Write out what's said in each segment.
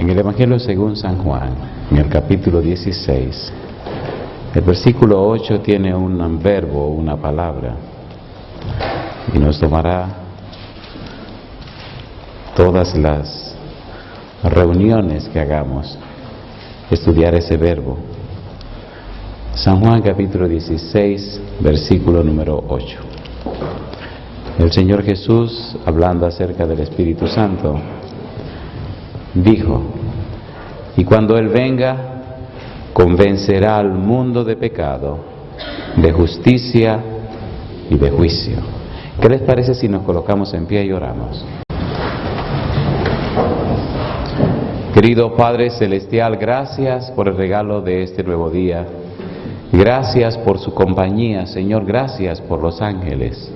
En el Evangelio según San Juan, en el capítulo 16, el versículo 8 tiene un verbo, una palabra, y nos tomará todas las reuniones que hagamos estudiar ese verbo. San Juan capítulo 16, versículo número 8. El Señor Jesús, hablando acerca del Espíritu Santo, dijo: y cuando Él venga, convencerá al mundo de pecado, de justicia y de juicio. ¿Qué les parece si nos colocamos en pie y oramos? Querido Padre Celestial, gracias por el regalo de este nuevo día. Gracias por su compañía, Señor. Gracias por los ángeles.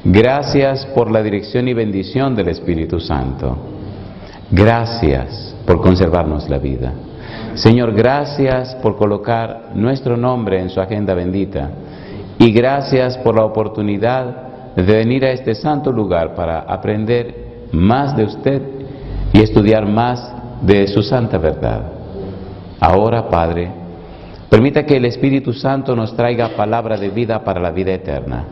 Gracias por la dirección y bendición del Espíritu Santo. Gracias por conservarnos la vida. Señor, gracias por colocar nuestro nombre en su agenda bendita. Y gracias por la oportunidad de venir a este santo lugar para aprender más de usted y estudiar más de su santa verdad. Ahora, Padre, permita que el Espíritu Santo nos traiga palabra de vida para la vida eterna.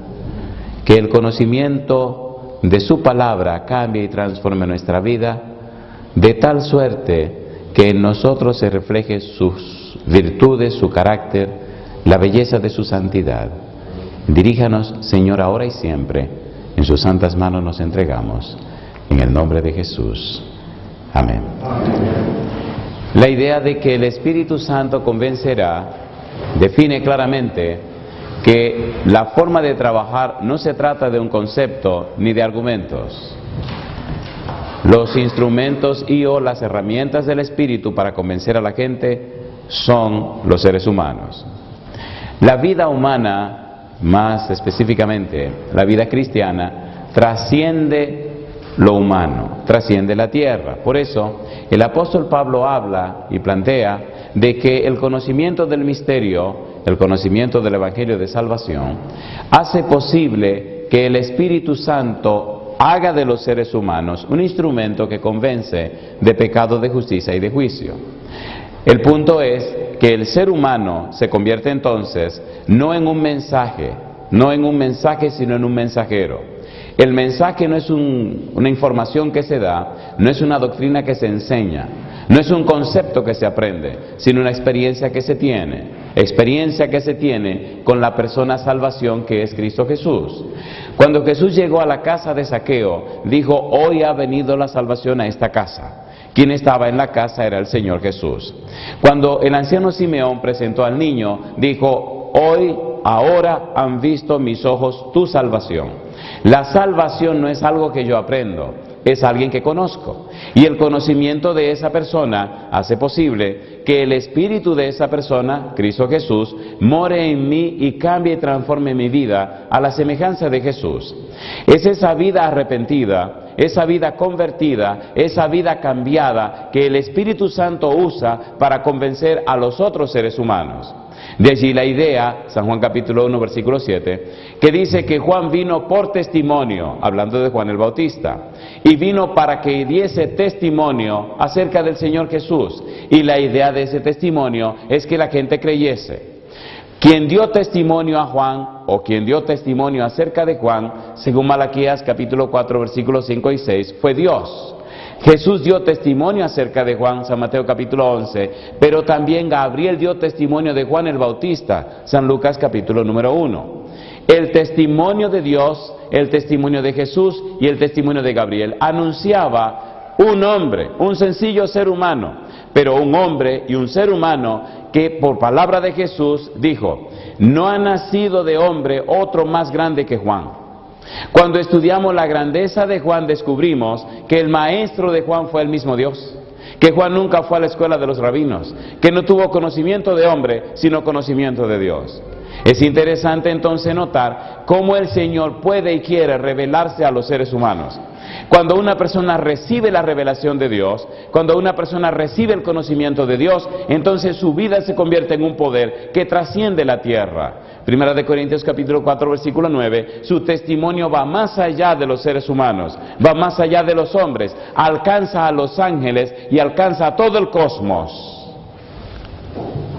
Que el conocimiento de su palabra cambie y transforme nuestra vida de tal suerte que en nosotros se refleje sus virtudes, su carácter, la belleza de su santidad. Diríjanos, Señor, ahora y siempre. En sus santas manos nos entregamos. En el nombre de Jesús. Amén. La idea de que el Espíritu Santo convencerá define claramente que la forma de trabajar no se trata de un concepto ni de argumentos. Los instrumentos y o las herramientas del Espíritu para convencer a la gente son los seres humanos. La vida humana, más específicamente la vida cristiana, trasciende lo humano, trasciende la tierra. Por eso el apóstol Pablo habla y plantea de que el conocimiento del misterio, el conocimiento del Evangelio de Salvación, hace posible que el Espíritu Santo haga de los seres humanos un instrumento que convence de pecado, de justicia y de juicio. El punto es que el ser humano se convierte entonces no en un mensaje, sino en un mensajero. El mensaje no es una información que se da, no es una doctrina que se enseña, no es un concepto que se aprende, sino una experiencia que se tiene con la persona salvación que es Cristo Jesús. Cuando Jesús llegó a la casa de Zaqueo, dijo: hoy ha venido la salvación a esta casa. Quien estaba en la casa era el Señor Jesús. Cuando el anciano Simeón presentó al niño, dijo: ahora han visto mis ojos tu salvación. La salvación no es algo que yo aprendo, es alguien que conozco. Y el conocimiento de esa persona hace posible que el espíritu de esa persona, Cristo Jesús, more en mí y cambie y transforme mi vida a la semejanza de Jesús. Es esa vida arrepentida, esa vida convertida, esa vida cambiada que el Espíritu Santo usa para convencer a los otros seres humanos. De allí la idea, San Juan capítulo 1, versículo 7, que dice que Juan vino por testimonio, hablando de Juan el Bautista, y vino para que diese testimonio acerca del Señor Jesús. Y la idea de ese testimonio es que la gente creyese. Quien dio testimonio a Juan, o quien dio testimonio acerca de Juan, según Malaquías capítulo 4, versículos 5 y 6, fue Dios. Jesús dio testimonio acerca de Juan, San Mateo capítulo 11, pero también Gabriel dio testimonio de Juan el Bautista, San Lucas capítulo número 1. El testimonio de Dios, el testimonio de Jesús y el testimonio de Gabriel anunciaba un hombre, un sencillo ser humano, pero un hombre y un ser humano que por palabra de Jesús dijo: no ha nacido de hombre otro más grande que Juan. Cuando estudiamos la grandeza de Juan, descubrimos que el maestro de Juan fue el mismo Dios, que Juan nunca fue a la escuela de los rabinos, que no tuvo conocimiento de hombre, sino conocimiento de Dios. Es interesante entonces notar cómo el Señor puede y quiere revelarse a los seres humanos. Cuando una persona recibe la revelación de Dios, cuando una persona recibe el conocimiento de Dios, entonces su vida se convierte en un poder que trasciende la tierra. Primera de Corintios capítulo 4 versículo 9, su testimonio va más allá de los seres humanos, va más allá de los hombres, alcanza a los ángeles y alcanza a todo el cosmos.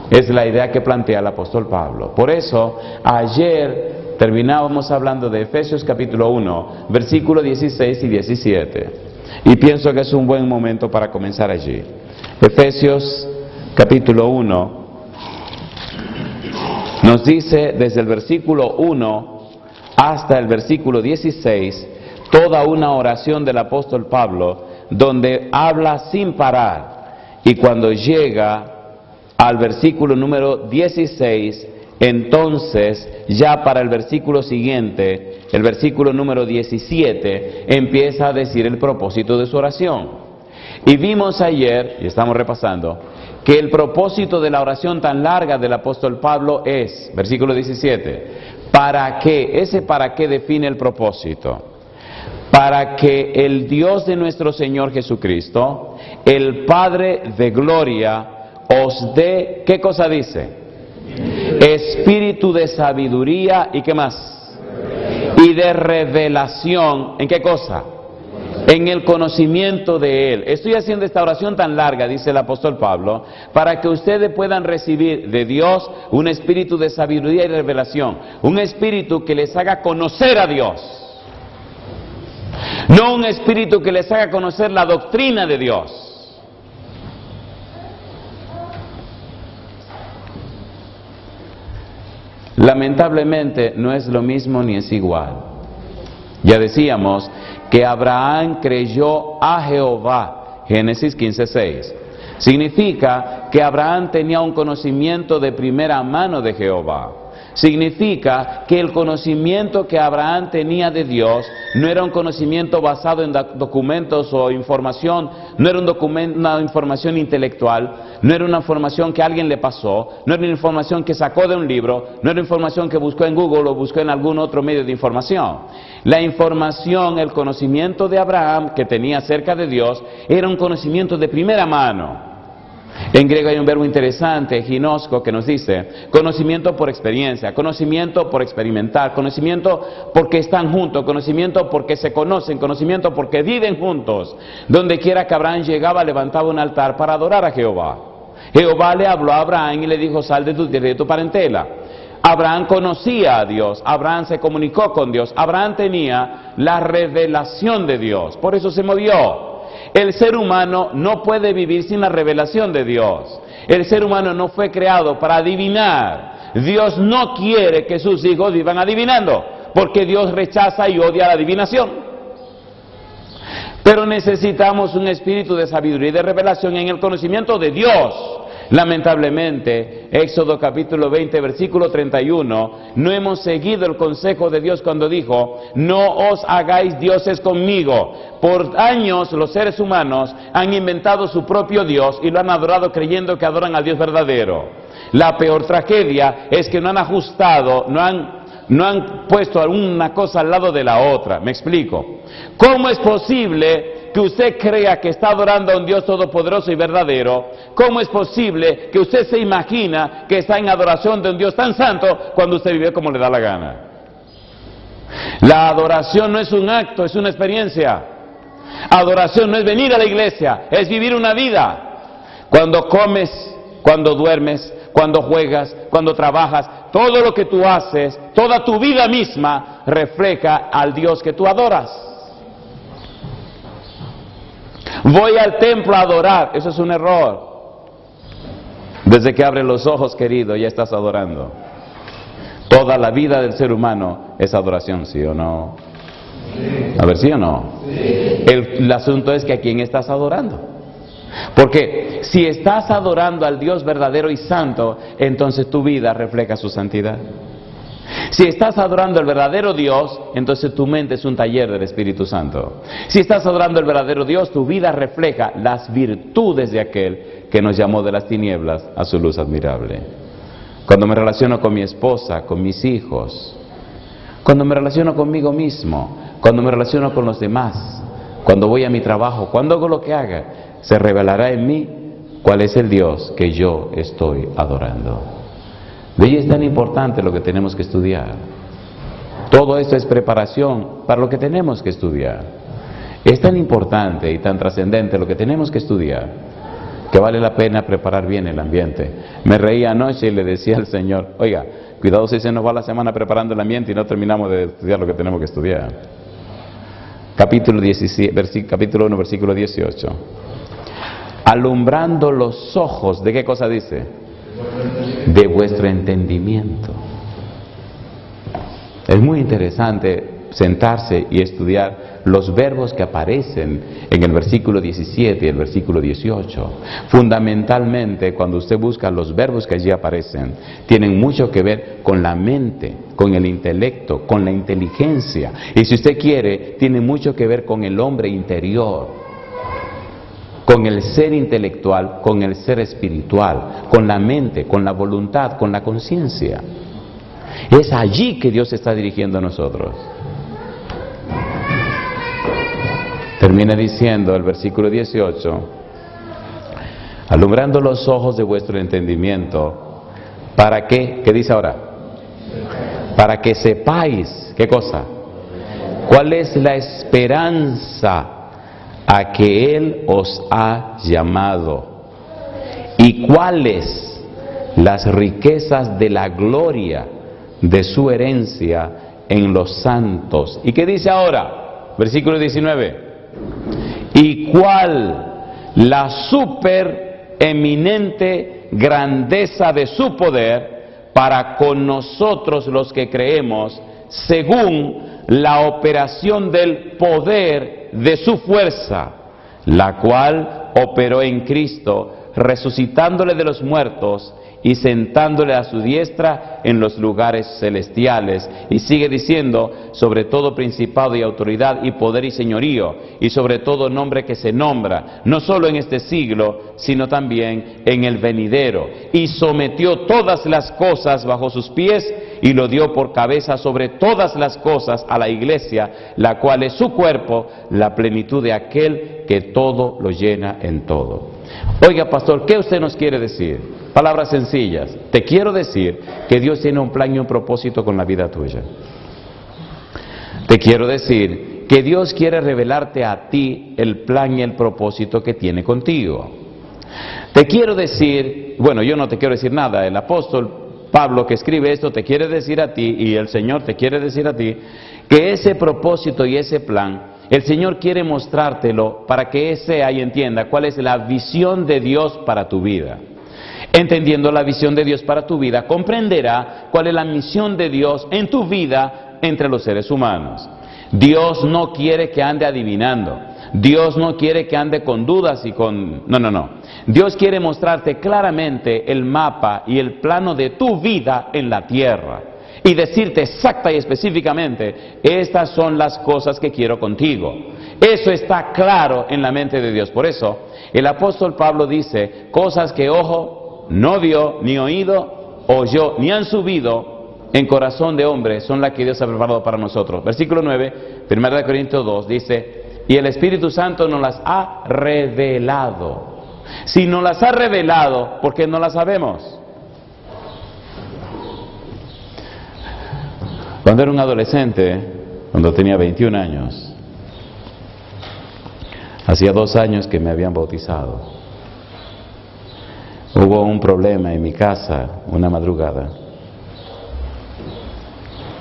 Es la idea que plantea el apóstol Pablo. Por eso, ayer terminábamos hablando de Efesios capítulo 1, versículo 16 y 17. Y pienso que es un buen momento para comenzar allí. Efesios capítulo 1 nos dice desde el versículo 1 hasta el versículo 16 toda una oración del apóstol Pablo donde habla sin parar. Y cuando llega al versículo número 16, entonces ya para el versículo siguiente, el versículo número 17, empieza a decir el propósito de su oración. Y vimos ayer, y estamos repasando, que el propósito de la oración tan larga del apóstol Pablo es, versículo 17, ¿para qué? Ese para qué define el propósito. Para que el Dios de nuestro Señor Jesucristo, el Padre de gloria, os dé, ¿qué cosa dice? Espíritu de sabiduría y ¿qué más? Y de revelación, ¿en qué cosa? En el conocimiento de Él. Estoy haciendo esta oración tan larga, dice el apóstol Pablo, para que ustedes puedan recibir de Dios un espíritu de sabiduría y revelación, un espíritu que les haga conocer a Dios, no un espíritu que les haga conocer la doctrina de Dios. Lamentablemente no es lo mismo ni es igual. Ya decíamos que Abraham creyó a Jehová, Génesis 15:6. Significa que Abraham tenía un conocimiento de primera mano de Jehová. Significa que el conocimiento que Abraham tenía de Dios no era un conocimiento basado en documentos o información, no era una información intelectual, no era una información que alguien le pasó, no era una información que sacó de un libro, no era información que buscó en Google o buscó en algún otro medio de información. La información, el conocimiento de Abraham que tenía acerca de Dios era un conocimiento de primera mano. En griego hay un verbo interesante, ginosko, que nos dice conocimiento por experiencia, conocimiento por experimentar, conocimiento porque están juntos, conocimiento porque se conocen, conocimiento porque viven juntos. Donde quiera que Abraham llegaba, levantaba un altar para adorar a Jehová. Jehová le habló a Abraham y le dijo: sal de tu tierra y de tu parentela. Abraham conocía a Dios, Abraham se comunicó con Dios, Abraham tenía la revelación de Dios, por eso se movió. El ser humano no puede vivir sin la revelación de Dios. El ser humano no fue creado para adivinar. Dios no quiere que sus hijos vivan adivinando, porque Dios rechaza y odia la adivinación. Pero necesitamos un espíritu de sabiduría y de revelación en el conocimiento de Dios. Lamentablemente, Éxodo capítulo 20, versículo 31, no hemos seguido el consejo de Dios cuando dijo: no os hagáis dioses conmigo. Por años los seres humanos han inventado su propio Dios y lo han adorado creyendo que adoran al Dios verdadero. La peor tragedia es que no han ajustado, no han puesto una cosa al lado de la otra. Me explico. ¿Cómo es posible que usted crea que está adorando a un Dios todopoderoso y verdadero? ¿Cómo es posible que usted se imagina que está en adoración de un Dios tan santo cuando usted vive como le da la gana? La adoración no es un acto, es una experiencia. Adoración no es venir a la iglesia, es vivir una vida. Cuando comes, cuando duermes, cuando juegas, cuando trabajas, todo lo que tú haces, toda tu vida misma refleja al Dios que tú adoras. Voy al templo a adorar, eso es un error. Desde que abres los ojos, querido, ya estás adorando. Toda la vida del ser humano es adoración, ¿sí o no? A ver, ¿sí o no? El asunto es que a quién estás adorando. Porque si estás adorando al Dios verdadero y santo, entonces tu vida refleja su santidad. Si estás adorando al verdadero Dios, entonces tu mente es un taller del Espíritu Santo. Si estás adorando al verdadero Dios, tu vida refleja las virtudes de aquel que nos llamó de las tinieblas a su luz admirable. Cuando me relaciono con mi esposa, con mis hijos, cuando me relaciono conmigo mismo, cuando me relaciono con los demás, cuando voy a mi trabajo, cuando hago lo que haga, se revelará en mí cuál es el Dios que yo estoy adorando. De ahí es tan importante lo que tenemos que estudiar. Todo esto es preparación para lo que tenemos que estudiar. Es tan importante y tan trascendente lo que tenemos que estudiar, que vale la pena preparar bien el ambiente. Me reía anoche y le decía al Señor, oiga, cuidado si se nos va la semana preparando el ambiente y no terminamos de estudiar lo que tenemos que estudiar. Capítulo 1, versículo 18. Alumbrando los ojos, ¿de qué cosa dice? De vuestro entendimiento. Es muy interesante sentarse y estudiar los verbos que aparecen en el versículo 17 y el versículo 18. Fundamentalmente, cuando usted busca los verbos que allí aparecen, tienen mucho que ver con la mente, con el intelecto, con la inteligencia. Y si usted quiere, tiene mucho que ver con el hombre interior, con el ser intelectual, con el ser espiritual, con la mente, con la voluntad, con la conciencia. Es allí que Dios está dirigiendo a nosotros. Termina diciendo el versículo 18, alumbrando los ojos de vuestro entendimiento, ¿para qué? ¿Qué dice ahora? Para que sepáis, ¿qué cosa? ¿Cuál es la esperanza a que Él os ha llamado? ¿Y cuáles las riquezas de la gloria de su herencia en los santos? ¿Y qué dice ahora? Versículo 19. ¿Y cuál la supereminente grandeza de su poder para con nosotros los que creemos, según la operación del poder de su fuerza, la cual operó en Cristo, resucitándole de los muertos y sentándole a su diestra en los lugares celestiales? Y sigue diciendo, sobre todo principado y autoridad y poder y señorío, y sobre todo nombre que se nombra, no solo en este siglo, sino también en el venidero. Y sometió todas las cosas bajo sus pies, y lo dio por cabeza sobre todas las cosas a la iglesia, la cual es su cuerpo, la plenitud de aquel que todo lo llena en todo. Oiga, pastor, ¿qué usted nos quiere decir? Palabras sencillas. Te quiero decir que Dios tiene un plan y un propósito con la vida tuya. Te quiero decir que Dios quiere revelarte a ti el plan y el propósito que tiene contigo. Te quiero decir, bueno, yo no te quiero decir nada, el apóstol Pablo que escribe esto te quiere decir a ti, y el Señor te quiere decir a ti, que ese propósito y ese plan, el Señor quiere mostrártelo para que sea y entienda cuál es la visión de Dios para tu vida. Entendiendo la visión de Dios para tu vida, comprenderá cuál es la misión de Dios en tu vida entre los seres humanos. Dios no quiere que ande adivinando. Dios no quiere que ande con dudas y con... No. Dios quiere mostrarte claramente el mapa y el plano de tu vida en la tierra. Y decirte exacta y específicamente, estas son las cosas que quiero contigo. Eso está claro en la mente de Dios. Por eso, el apóstol Pablo dice, cosas que ojo no vio, ni oído, oyó, ni han subido en corazón de hombre, son las que Dios ha preparado para nosotros. Versículo 9, 1 Corintios 2, dice, y el Espíritu Santo nos las ha revelado. Si nos las ha revelado, ¿por qué no las sabemos? Cuando era un adolescente, cuando tenía 21 años, hacía 2 años que me habían bautizado. Hubo un problema en mi casa una madrugada.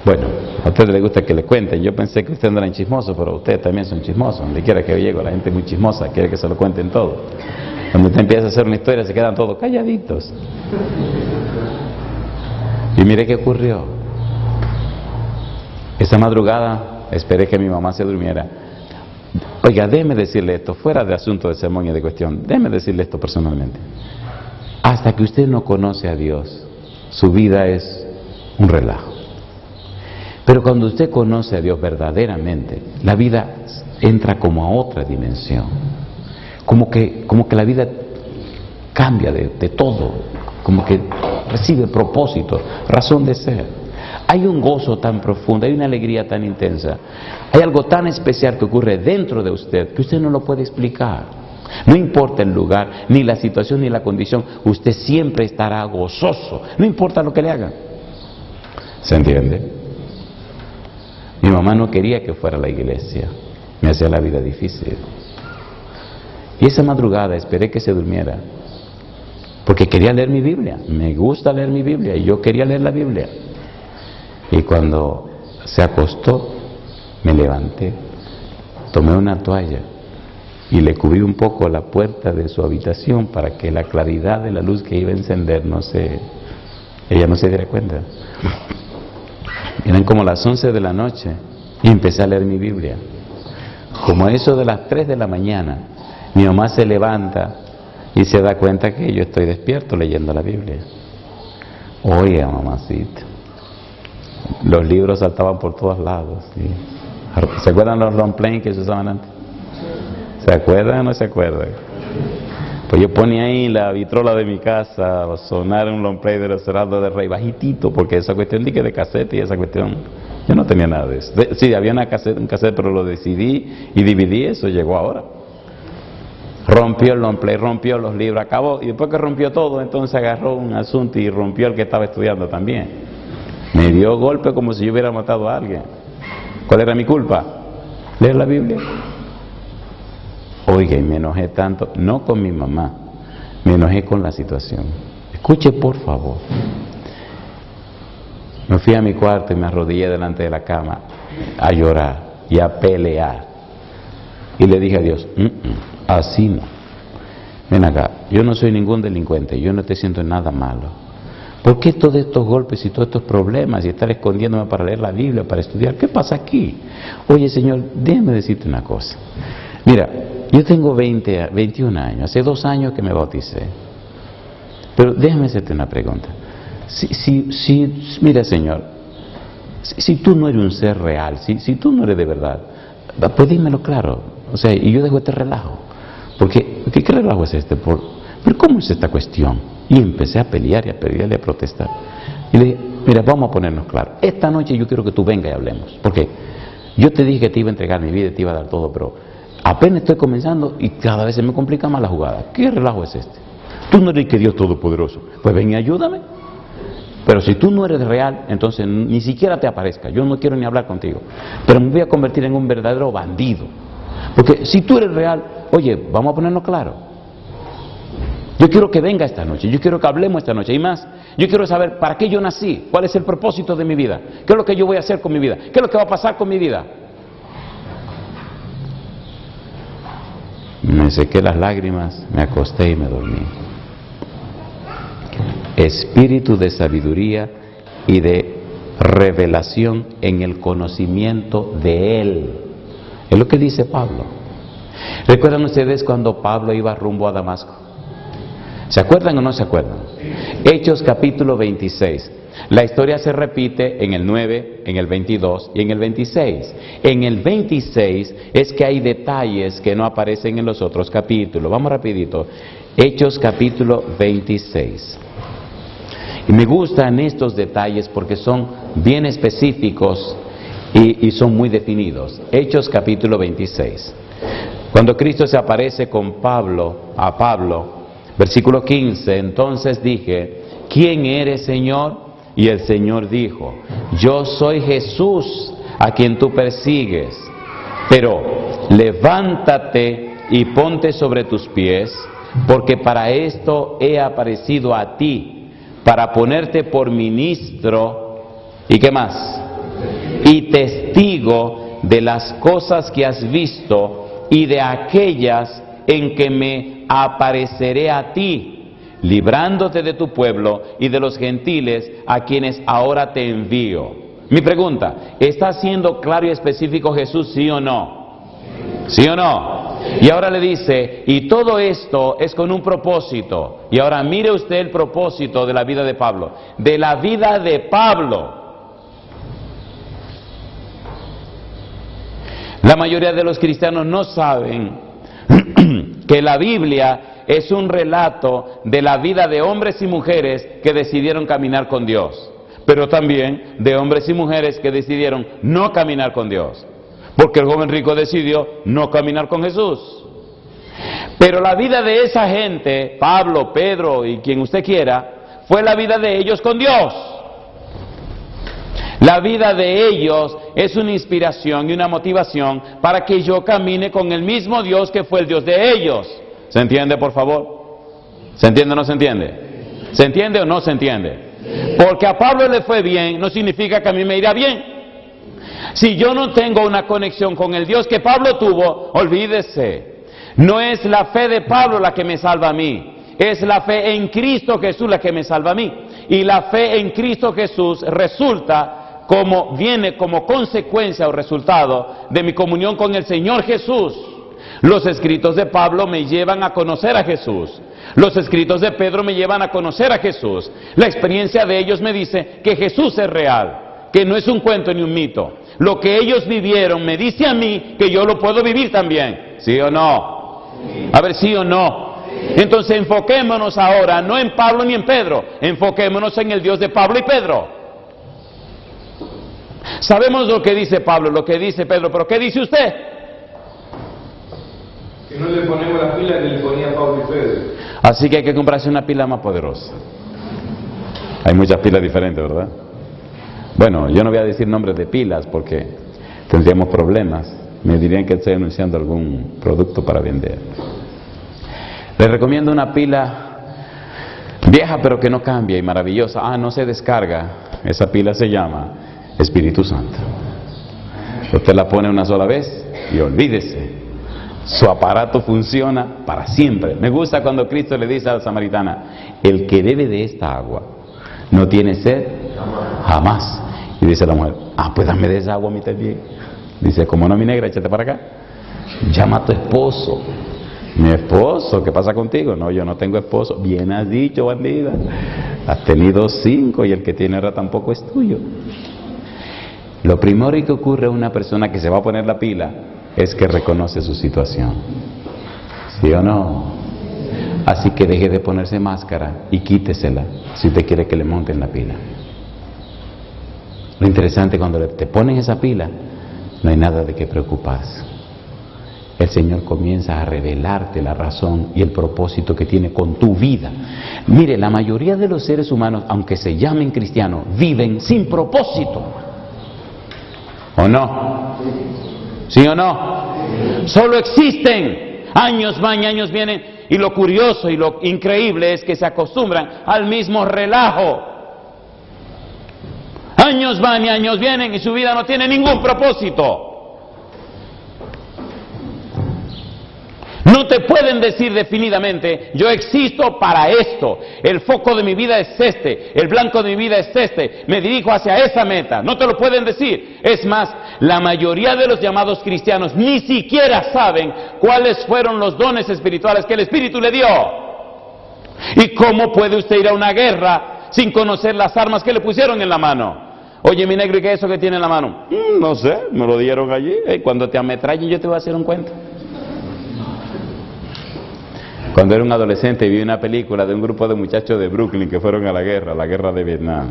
Bueno, a ustedes les gusta que le cuenten. Yo pensé que ustedes no eran chismosos, pero ustedes también son chismosos. Donde quiera que yo llego, la gente es muy chismosa, quiere que se lo cuenten todo. Cuando usted empieza a hacer una historia, se quedan todos calladitos. Y mire qué ocurrió. Esa madrugada esperé que mi mamá se durmiera. Oiga, déjeme decirle esto, fuera de asunto de sermón y de cuestión, déjeme decirle esto personalmente. Hasta que usted no conoce a Dios, su vida es un relajo. Pero cuando usted conoce a Dios verdaderamente, la vida entra como a otra dimensión. Como que la vida cambia de todo, como que recibe propósito, razón de ser. Hay un gozo tan profundo, hay una alegría tan intensa, hay algo tan especial que ocurre dentro de usted que usted no lo puede explicar. No importa el lugar, ni la situación, ni la condición, usted siempre estará gozoso, no importa lo que le hagan. ¿Se entiende? Mi mamá no quería que fuera a la iglesia, me hacía la vida difícil. Y esa madrugada esperé que se durmiera, porque quería leer mi Biblia. Me gusta leer mi Biblia y yo quería leer la Biblia. Y cuando se acostó, me levanté, tomé una toalla y le cubrí un poco la puerta de su habitación para que la claridad de la luz que iba a encender ella no se diera cuenta. Eran como las 11 de la noche y empecé a leer mi Biblia. Como a eso de las 3 de la mañana, mi mamá se levanta y se da cuenta que yo estoy despierto leyendo la Biblia. Oye, mamacita, los libros saltaban por todos lados. ¿Sí? ¿Se acuerdan los long plane que se usaban antes? ¿Se acuerdan o no se acuerdan? Pues yo ponía ahí la vitrola de mi casa a sonar un long play de los Heraldos del Rey, bajitito, porque esa cuestión de cassette y esa cuestión, yo no tenía nada de eso. Sí, había un cassette, pero lo decidí y dividí, eso llegó ahora. Rompió el long play, rompió los libros, acabó, y después que rompió todo, entonces agarró un asunto y rompió el que estaba estudiando también. Me dio golpe como si yo hubiera matado a alguien. ¿Cuál era mi culpa? Leer la Biblia. Oiga, y me enojé tanto, no con mi mamá, me enojé con la situación. Escuche por favor. Me fui a mi cuarto y me arrodillé delante de la cama a llorar y a pelear. Y le dije a Dios, así no. Ven acá, yo no soy ningún delincuente, yo no te siento nada malo. ¿Por qué todos estos golpes y todos estos problemas y estar escondiéndome para leer la Biblia, para estudiar? ¿Qué pasa aquí? Oye, Señor, déjame decirte una cosa. Mira, yo tengo 21 años, hace 2 años que me bauticé. Pero déjame hacerte una pregunta. Mira, Señor, si tú no eres un ser real, si tú no eres de verdad, pues dímelo claro. O sea, y yo dejo este relajo. Porque, ¿qué relajo es este? Pero ¿cómo es esta cuestión? Y empecé a pelear y a pelear y a protestar. Y le dije, mira, vamos a ponernos claro. Esta noche yo quiero que tú vengas y hablemos. Porque yo te dije que te iba a entregar mi vida y te iba a dar todo, pero apenas estoy comenzando y cada vez se me complica más la jugada. ¿Qué relajo es este? Tú no eres que Dios Todopoderoso. Pues ven y ayúdame. Pero si tú no eres real, entonces ni siquiera te aparezca. Yo no quiero ni hablar contigo. Pero me voy a convertir en un verdadero bandido. Porque si tú eres real, oye, vamos a ponernos claro. Yo quiero que venga esta noche, yo quiero que hablemos esta noche. Y más, yo quiero saber para qué yo nací, cuál es el propósito de mi vida, qué es lo que yo voy a hacer con mi vida, qué es lo que va a pasar con mi vida. Me sequé las lágrimas, me acosté y me dormí. Espíritu de sabiduría y de revelación en el conocimiento de Él. Es lo que dice Pablo. ¿Recuerdan ustedes cuando Pablo iba rumbo a Damasco? ¿Se acuerdan o no se acuerdan? Hechos capítulo 26. La historia se repite en el 9, en el 22 y en el 26. En el 26 es que hay detalles que no aparecen en los otros capítulos. Vamos rapidito. Hechos capítulo 26. Y me gustan estos detalles porque son bien específicos y son muy definidos. Hechos capítulo 26. Cuando Cristo se aparece a Pablo, versículo 15, entonces dije, ¿quién eres, Señor? Y el Señor dijo, yo soy Jesús a quien tú persigues, pero levántate y ponte sobre tus pies, porque para esto he aparecido a ti, para ponerte por ministro, ¿y qué más? Y testigo de las cosas que has visto y de aquellas en que me apareceré a ti, librándote de tu pueblo y de los gentiles a quienes ahora te envío. Mi pregunta, ¿está siendo claro y específico Jesús, sí o no? ¿Sí o no? Y ahora le dice, y todo esto es con un propósito. Y ahora mire usted el propósito de la vida de Pablo. De la vida de Pablo. La mayoría de los cristianos no saben que la Biblia es un relato de la vida de hombres y mujeres que decidieron caminar con Dios, pero también de hombres y mujeres que decidieron no caminar con Dios, porque el joven rico decidió no caminar con Jesús. Pero la vida de esa gente, Pablo, Pedro y quien usted quiera, fue la vida de ellos con Dios. La vida de ellos es una inspiración y una motivación para que yo camine con el mismo Dios que fue el Dios de ellos. ¿Se entiende, por favor? ¿Se entiende o no se entiende? ¿Se entiende o no se entiende? Porque a Pablo le fue bien, no significa que a mí me irá bien. Si yo no tengo una conexión con el Dios que Pablo tuvo, olvídese. No es la fe de Pablo la que me salva a mí, es la fe en Cristo Jesús la que me salva a mí. Y la fe en Cristo Jesús viene como consecuencia o resultado de mi comunión con el Señor Jesús. Los escritos de Pablo me llevan a conocer a Jesús. Los escritos de Pedro me llevan a conocer a Jesús. La experiencia de ellos me dice que Jesús es real, que no es un cuento ni un mito. Lo que ellos vivieron me dice a mí que yo lo puedo vivir también. ¿Sí o no? A ver, ¿sí o no? Entonces enfoquémonos ahora, no en Pablo ni en Pedro, enfoquémonos en el Dios de Pablo y Pedro. Sabemos lo que dice Pablo, lo que dice Pedro, pero ¿qué dice usted? Que no le ponemos la pila que le ponía Pablo y Pedro. Así que hay que comprarse una pila más poderosa. Hay muchas pilas diferentes, ¿verdad? Bueno, yo no voy a decir nombres de pilas porque tendríamos problemas. Me dirían que estoy anunciando algún producto para vender. Les recomiendo una pila vieja pero que no cambia y maravillosa. No se descarga. Esa pila se llama Espíritu Santo. Usted la pone una sola vez y olvídese. Su aparato funciona para siempre. Me gusta cuando Cristo le dice a la samaritana: el que bebe de esta agua no tiene sed jamás. Y dice la mujer: pues dame de esa agua a mí también. Dice: como no, mi negra, échate para acá. Llama a tu esposo. Mi esposo, ¿qué pasa contigo? No, yo no tengo esposo. Bien has dicho, bandida. Has tenido 5 y el que tiene ahora tampoco es tuyo. Lo primero que ocurre a una persona que se va a poner la pila es que reconoce su situación. ¿Sí o no? Así que deje de ponerse máscara y quítesela si usted quiere que le monten la pila. Lo interesante, cuando te ponen esa pila, no hay nada de qué preocuparse. El Señor comienza a revelarte la razón y el propósito que tiene con tu vida. Mire, la mayoría de los seres humanos, aunque se llamen cristianos, viven sin propósito. ¿O no? ¿Sí o no? Solo existen. Años van y años vienen. Y lo curioso y lo increíble es que se acostumbran al mismo relajo. Años van y años vienen y su vida no tiene ningún propósito. No te pueden decir definidamente: yo existo para esto, el foco de mi vida es este, el blanco de mi vida es este, me dirijo hacia esa meta. No te lo pueden decir. Es más, la mayoría de los llamados cristianos ni siquiera saben cuáles fueron los dones espirituales que el Espíritu le dio. ¿Y cómo puede usted ir a una guerra sin conocer las armas que le pusieron en la mano? Oye, mi negro, ¿y qué es eso que tiene en la mano? No sé, me lo dieron allí. Cuando te ametrallen yo te voy a hacer un cuento. Cuando era un adolescente vi una película de un grupo de muchachos de Brooklyn que fueron a la guerra de Vietnam.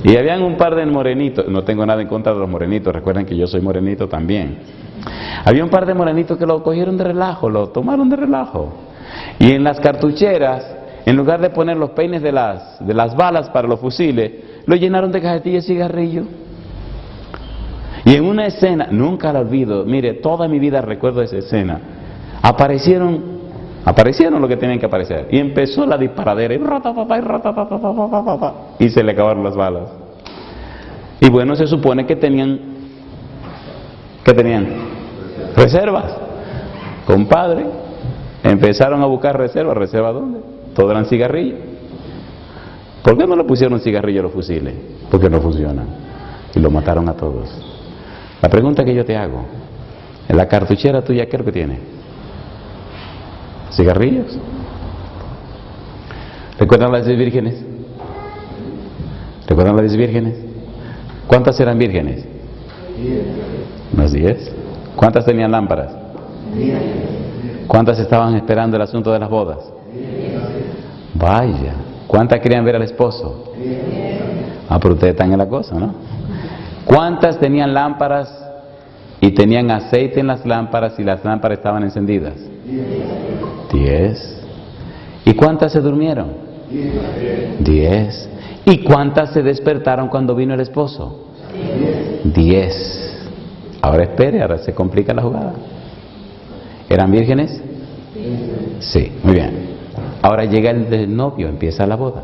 Y habían un par de morenitos, no tengo nada en contra de los morenitos, recuerden que yo soy morenito también. Había un par de morenitos que lo cogieron de relajo, lo tomaron de relajo. Y en las cartucheras, en lugar de poner los peines de las balas para los fusiles, lo llenaron de cajetillas de cigarrillo. Y en una escena, nunca la olvido, mire, toda mi vida recuerdo esa escena, aparecieron lo que tenían que aparecer y empezó la disparadera y se le acabaron las balas. Y bueno, se supone que tenían reservas. Compadre, empezaron a buscar reservas. ¿Reservas dónde? Todo eran cigarrillos. ¿Por qué no le pusieron cigarrillo a los fusiles? Porque no funcionan y lo mataron a todos. La pregunta que yo te hago: en la cartuchera tuya, ¿qué es lo que tiene? ¿Cigarrillos? ¿Recuerdan las 10 vírgenes? ¿Recuerdan las 10 vírgenes? ¿Cuántas eran vírgenes? 10. ¿Unas 10? ¿Cuántas tenían lámparas? 10. ¿Cuántas estaban esperando el asunto de las bodas? 10. Vaya, ¿cuántas querían ver al esposo? 10. Pero ustedes están en la cosa, ¿no? ¿Cuántas tenían lámparas y tenían aceite en las lámparas y las lámparas estaban encendidas? 10. ¿Y cuántas se durmieron? 10. ¿Y cuántas se despertaron cuando vino el esposo? 10. Ahora espere, ahora se complica la jugada. ¿Eran vírgenes? Sí, muy bien. Ahora llega el novio, empieza la boda.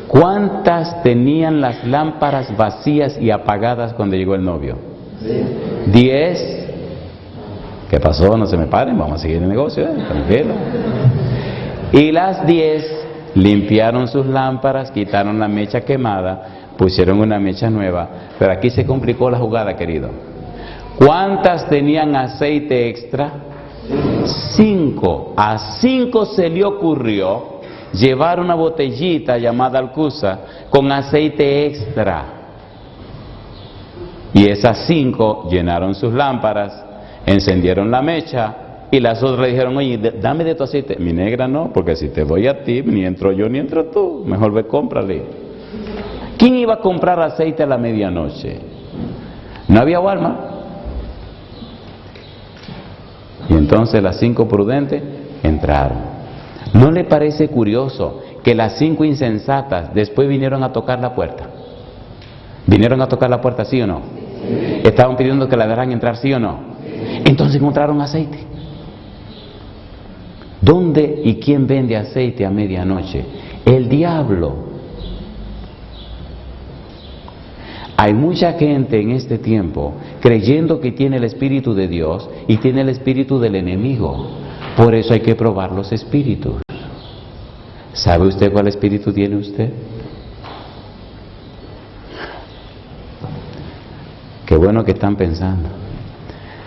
¿Cuántas tenían las lámparas vacías y apagadas cuando llegó el novio? 10. ¿Qué pasó? No se me paren, vamos a seguir el negocio, tranquilo. Y las 10 limpiaron sus lámparas, quitaron la mecha quemada, pusieron una mecha nueva. Pero aquí se complicó la jugada, querido. ¿Cuántas tenían aceite extra? 5. A 5 se le ocurrió llevar una botellita llamada Alcusa con aceite extra. Y esas 5 llenaron sus lámparas, encendieron la mecha, y las otras le dijeron, oye, dame de tu aceite. Mi negra no, porque si te doy a ti, ni entro yo ni entro tú, mejor ve, cómprale. ¿Quién iba a comprar aceite a la medianoche? No había Walmart. Y entonces las 5 prudentes entraron. ¿No le parece curioso que las 5 insensatas después vinieron a tocar la puerta? ¿Vinieron a tocar la puerta, sí o no? ¿Estaban pidiendo que la dejaran entrar, sí o no? Entonces encontraron aceite. ¿Dónde y quién vende aceite a medianoche? El diablo. Hay mucha gente en este tiempo creyendo que tiene el Espíritu de Dios y tiene el Espíritu del enemigo. Por eso hay que probar los espíritus. ¿Sabe usted cuál espíritu tiene usted? Qué bueno que están pensando.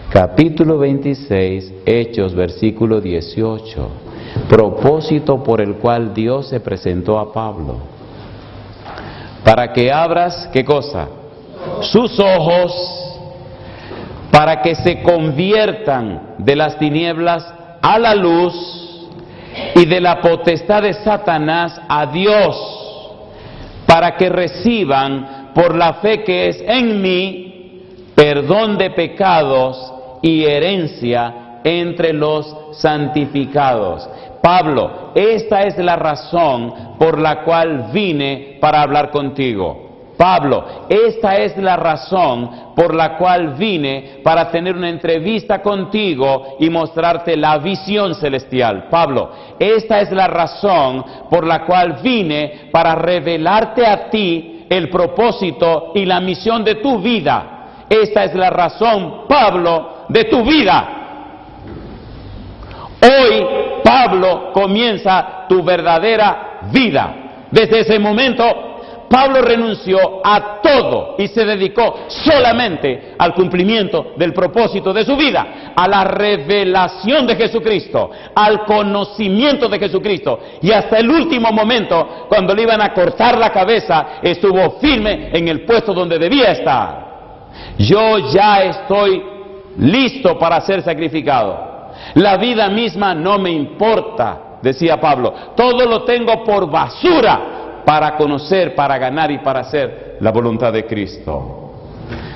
Capítulo 26, Hechos, versículo 18. Propósito por el cual Dios se presentó a Pablo. Para que abras, ¿qué cosa? Sus ojos, para que se conviertan de las tinieblas a la luz y de la potestad de Satanás a Dios, para que reciban por la fe que es en mí perdón de pecados y herencia entre los santificados. Pablo, esta es la razón por la cual vine para hablar contigo. Pablo, esta es la razón por la cual vine para tener una entrevista contigo y mostrarte la visión celestial. Pablo, esta es la razón por la cual vine para revelarte a ti el propósito y la misión de tu vida. Esta es la razón, Pablo, de tu vida. Hoy, Pablo, comienza tu verdadera vida. Desde ese momento, Pablo renunció a todo y se dedicó solamente al cumplimiento del propósito de su vida, a la revelación de Jesucristo, al conocimiento de Jesucristo. Y hasta el último momento, cuando le iban a cortar la cabeza, estuvo firme en el puesto donde debía estar. Yo ya estoy listo para ser sacrificado. La vida misma no me importa, decía Pablo. Todo lo tengo por basura para conocer, para ganar y para hacer la voluntad de Cristo.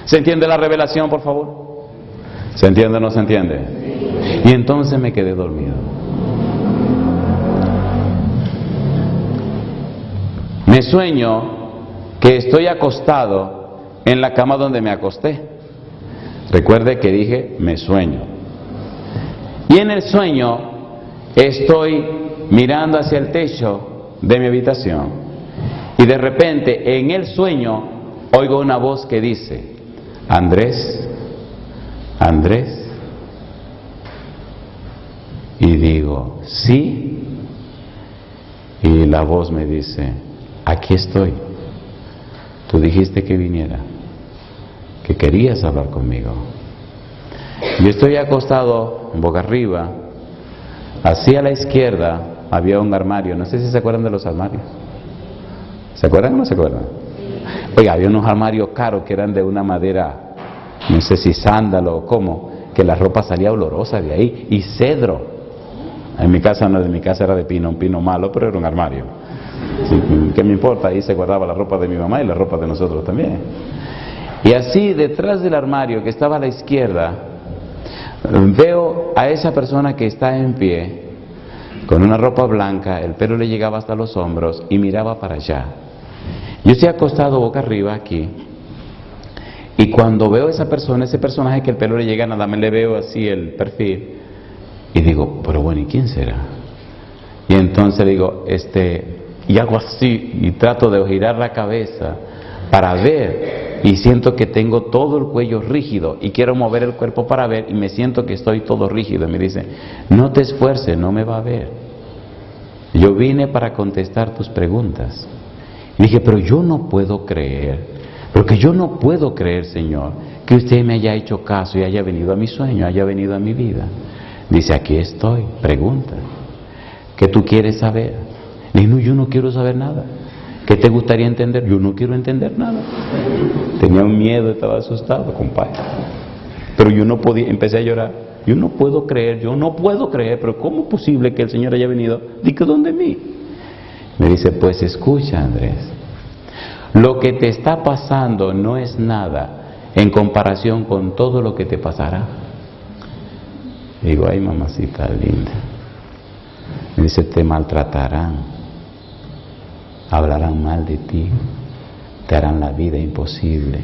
¿Se entiende la revelación, por favor? ¿Se entiende o no se entiende? Y entonces me quedé dormido. Me sueño que estoy acostado en la cama donde me acosté. Recuerde que dije, me sueño. Y en el sueño estoy mirando hacia el techo de mi habitación. Y de repente, en el sueño, oigo una voz que dice, Andrés, Andrés. Y digo, ¿sí? Y la voz me dice, aquí estoy. Tú dijiste que viniera, que querías hablar conmigo. Yo estoy acostado, boca arriba. Hacia la izquierda había un armario. No sé si se acuerdan de los armarios. ¿Se acuerdan o no se acuerdan? Oiga, había unos armarios caros que eran de una madera, no sé si sándalo o cómo, que la ropa salía olorosa de ahí, y cedro. En mi casa no, en mi casa era de pino, un pino malo, pero era un armario. Sí, ¿qué me importa? Ahí se guardaba la ropa de mi mamá y la ropa de nosotros también. Y así, detrás del armario que estaba a la izquierda, Veo a esa persona que está en pie, con una ropa blanca, el pelo le llegaba hasta los hombros y miraba para allá. Yo estoy acostado boca arriba aquí, y cuando veo a esa persona, ese personaje que el pelo le llega, nada más le veo así el perfil, y digo, pero bueno, ¿y quién será? Y entonces digo, y hago así, y trato de girar la cabeza para ver, y siento que tengo todo el cuello rígido, y quiero mover el cuerpo para ver, y me siento que estoy todo rígido, y me dice, no te esfuerces, no me va a ver. Yo vine para contestar tus preguntas. Y dije, pero yo no puedo creer, porque yo no puedo creer, Señor, que usted me haya hecho caso y haya venido a mi sueño, haya venido a mi vida. Dice, aquí estoy, pregunta. ¿Qué tú quieres saber? Le dije, no, yo no quiero saber nada. ¿Qué te gustaría entender? Yo no quiero entender nada. Tenía un miedo, estaba asustado, compadre. Pero yo no podía, empecé a llorar. Yo no puedo creer, pero ¿cómo es posible que el Señor haya venido? Dice, ¿dónde mí? Me dice, pues escucha, Andrés, lo que te está pasando no es nada en comparación con todo lo que te pasará. Digo, ay, mamacita linda. Me dice, te maltratarán, hablarán mal de ti, te harán la vida imposible.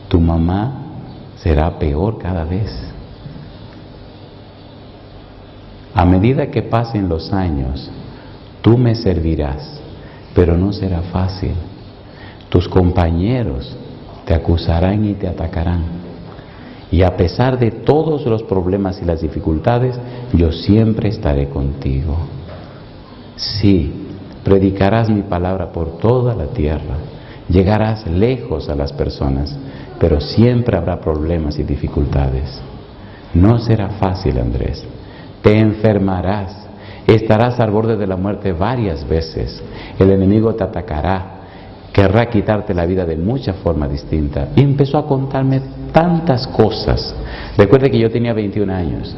Tu mamá será peor cada vez. A medida que pasen los años, tú me servirás, pero no será fácil. Tus compañeros te acusarán y te atacarán. Y a pesar de todos los problemas y las dificultades, yo siempre estaré contigo. Sí, predicarás mi palabra por toda la tierra, llegarás lejos a las personas, pero siempre habrá problemas y dificultades. No será fácil, Andrés. Te enfermarás. Estarás al borde de la muerte varias veces. El enemigo te atacará, querrá quitarte la vida de muchas formas distintas. Y empezó a contarme tantas cosas. Recuerde que yo tenía 21 años.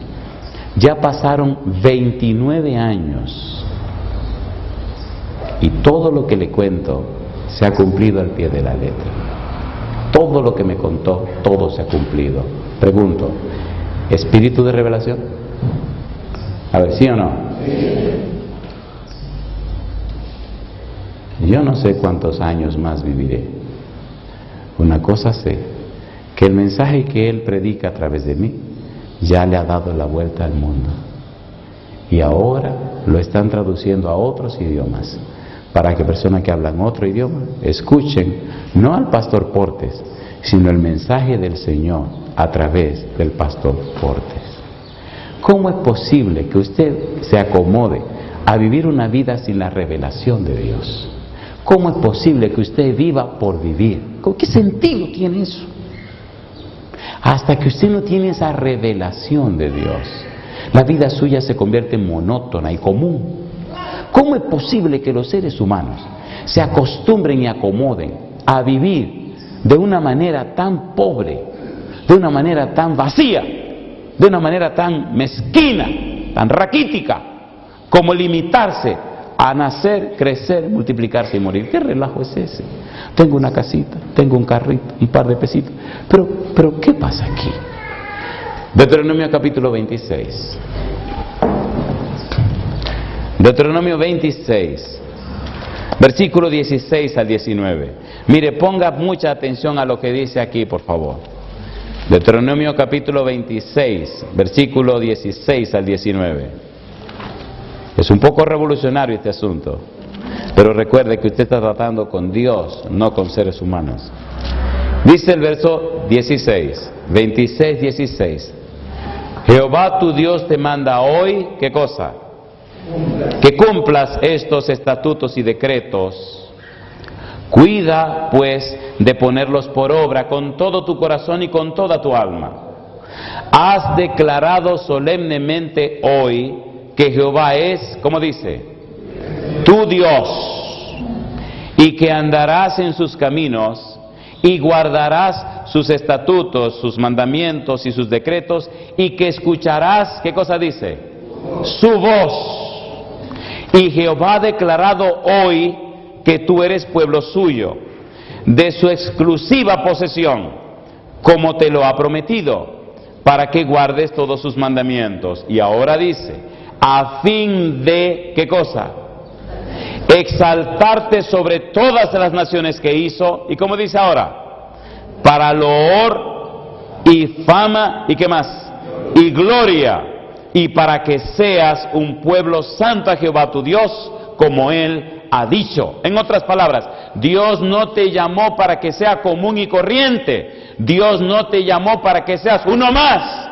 Ya pasaron 29 años. Y todo lo que le cuento se ha cumplido al pie de la letra. Todo lo que me contó, todo se ha cumplido. Pregunto, ¿espíritu de revelación? A ver, ¿sí o no? Yo no sé cuántos años más viviré. Una cosa sé, que el mensaje que él predica a través de mí ya le ha dado la vuelta al mundo. Y ahora lo están traduciendo a otros idiomas, para que personas que hablan otro idioma escuchen no al pastor Portes, sino el mensaje del Señor a través del pastor Portes. ¿Cómo es posible que usted se acomode a vivir una vida sin la revelación de Dios? ¿Cómo es posible que usted viva por vivir? ¿Qué sentido tiene eso? Hasta que usted no tiene esa revelación de Dios, la vida suya se convierte en monótona y común. ¿Cómo es posible que los seres humanos se acostumbren y acomoden a vivir de una manera tan pobre, de una manera tan vacía, de una manera tan mezquina, tan raquítica, como limitarse a nacer, crecer, multiplicarse y morir? ¿Qué relajo es ese? Tengo una casita, tengo un carrito, un par de pesitos. Pero ¿qué pasa aquí? Deuteronomio capítulo 26. Deuteronomio 26, versículo 16 al 19. Mire, ponga mucha atención a lo que dice aquí, por favor. Deuteronomio capítulo 26, versículo 16 al 19. Es un poco revolucionario este asunto, pero recuerde que usted está tratando con Dios, no con seres humanos. Dice el verso 16, 26, 16. Jehová tu Dios te manda hoy, ¿qué cosa? Que cumplas estos estatutos y decretos. Cuida, pues, de ponerlos por obra con todo tu corazón y con toda tu alma. Has declarado solemnemente hoy que Jehová es, ¿cómo dice? Tu Dios, y que andarás en sus caminos y guardarás sus estatutos, sus mandamientos y sus decretos, y que escucharás, ¿qué cosa dice? Su voz. Y Jehová ha declarado hoy que tú eres pueblo suyo, de su exclusiva posesión, como te lo ha prometido. para que guardes todos sus mandamientos. Y ahora dice, a fin de, ¿qué cosa? Exaltarte sobre todas las naciones que hizo. ¿Y cómo dice ahora? Para loor y fama, ¿y qué más? Y gloria. Y para que seas un pueblo santo a Jehová tu Dios, como Él ha dicho. En otras palabras, Dios no te llamó para que sea común y corriente. Dios no te llamó para que seas uno más.